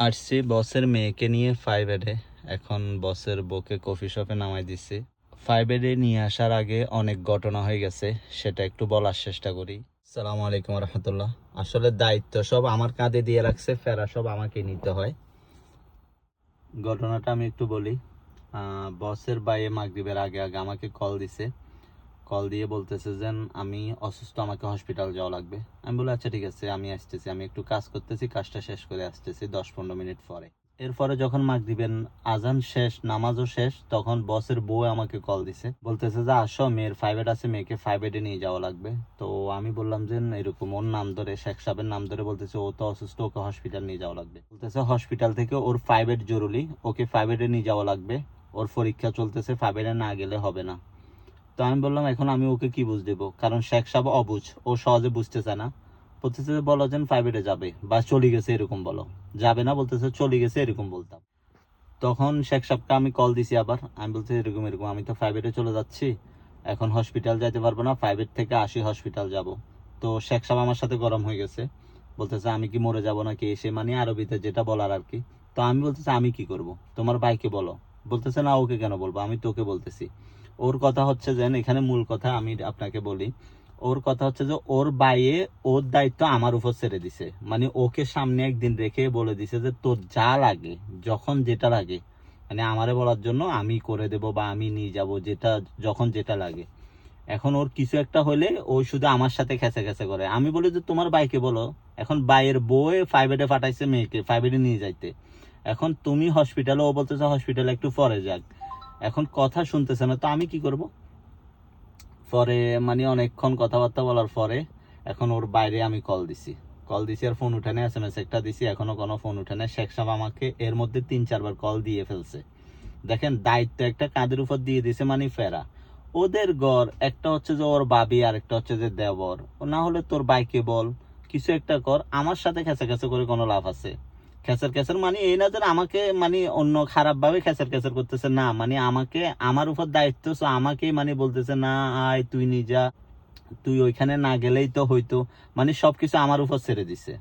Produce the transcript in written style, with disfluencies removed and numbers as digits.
আসছি বসের মেয়েকে নিয়ে 5 এখন বসের বউকে কফি শপে নামাই দিছি। 5 নিয়ে আসার আগে অনেক ঘটনা হয়ে গেছে, সেটা একটু বলার চেষ্টা করি। আসসালামু আলাইকুম রহমতুল্লাহ। আসলে দায়িত্ব সব আমার কাঁধে দিয়ে রাখছে, ফেরা সব আমাকে নিতে হয়। ঘটনাটা আমি একটু বলি। বসের বাইরে মাগরিবের আগে আগে আমাকে কল দিছে। কল দিয়ে বলতেছে যে আমি অসুস্থ, আমাকে হসপিটাল যাওয়া লাগবে। আমি বলি আচ্ছা ঠিক আছে, আমি আসতেছি, আমি একটু কাজ করতেছি, কাজটা শেষ করে আসতেছি 10-15 মিনিট পরে। এরপরে যখন মাগরিবের আজান শেষ, নামাজও শেষ, তখন বসের বউ আমাকে কল দিছে, বলতেছে যে আসো, মেয়ের 5 আছে, মেয়েকে 5 নিয়ে যাওয়া লাগবে। তো আমি বললাম যে এরকম, ওর নাম ধরে, শেখ সাহেবের নাম ধরে বলতেছে ও তো অসুস্থ, ওকে হসপিটাল নিয়ে যাওয়া লাগবে। বলতেছে হসপিটাল থেকে ওর 5 জরুরি, ওকে 5 নিয়ে যাওয়া লাগবে, ওর পরীক্ষা চলতেছে, 5 না গেলে হবে না। তো আমি বললাম এখন আমি ওকে কি বুঝ দেবো, কারণ শেখ সাহেব অবুঝ, ও সহজে বুঝতেছে না। বলতেছে বলো যেন 5 যাবে বা চলে গেছে এরকম বলো, যাবে না বলতেছে চলে গেছে এরকম বলতাম। তখন শেখ সাহেবকে আমি কল দিছি আবার, আমি বলছি এরকম এরকম, আমি তো 5 চলে যাচ্ছি, এখন হসপিটাল যাইতে পারবো না, 5 থেকে 80 হসপিটাল যাব। তো শেখ সাহেব আমার সাথে গরম হয়ে গেছে, বলতেছে আমি কি মরে যাব নাকি, এসে মানে আরবিতে যেটা বলার আর কি। তো আমি বলতেছি আমি কি করব, তোমার ভাইকে বলো। বলতেছে না, ওকে কেন বলবো, আমি তোকে বলতেছি। ওর কথা হচ্ছে যে, এখানে মূল কথা আমি আপনাকে বলি, ওর কথা হচ্ছে যে ওর বাইয়ে ওর দায়িত্ব আমার উপর ছেড়ে দিছে, মানে ওকে সামনে একদিন রেখে বলে দিছে যে তোর যা লাগে, যখন যেটা লাগে, মানে আমারে বলার জন্য আমি করে দেব বা আমি নিয়ে যাব, যেটা যখন যেটা লাগে। এখন ওর কিছু একটা হলে ও শুধু আমার সাথে খেসে খেসে করে। আমি বলি যে তোমার বাইকে বলো, এখন বাইয়ের বউয়ে 5 ফাটাইছে মেয়েকে 5 নিয়ে যাইতে, এখন তুমি হসপিটালে, ও বলতেছে হসপিটালে একটু পরে যাক, এখন কথা শুনতেছে না, তো আমি কি করব। পরে মানে অনেকক্ষণ কথাবার্তা বলার পরে এখন ওর বাইরে আমি কল দিছি আর ফোন উঠে নেই, SMS একটা দিছি, এখনো কোনো ফোন উঠে নেই। শেখ সাহেব আমাকে এর মধ্যে 3-4 বার কল দিয়ে ফেলছে। দেখেন দায়িত্ব একটা কাঁধের উপর দিয়ে দিছে, মানে ফেরা। ওদের গড় একটা হচ্ছে যে ওর বাবি, আর একটা হচ্ছে যে দেবর। ও না হলে তোর বাইকে বল, কিছু একটা কর, আমার সাথে খেসে খেসে করে কোনো লাভ আছে? খেসার খেসার মানে এই না যে আমাকে মানে অন্য খারাপ ভাবে খেসার খেসার করতেছে না, মানে আমাকে, আমার উপর দায়িত্ব, সো আমাকেই মানে বলতেছে না আয় তুই নিয়ে যা, তুই ওইখানে না গেলেই তো হইতো, মানে সবকিছু আমার উপর ছেড়ে দিছে।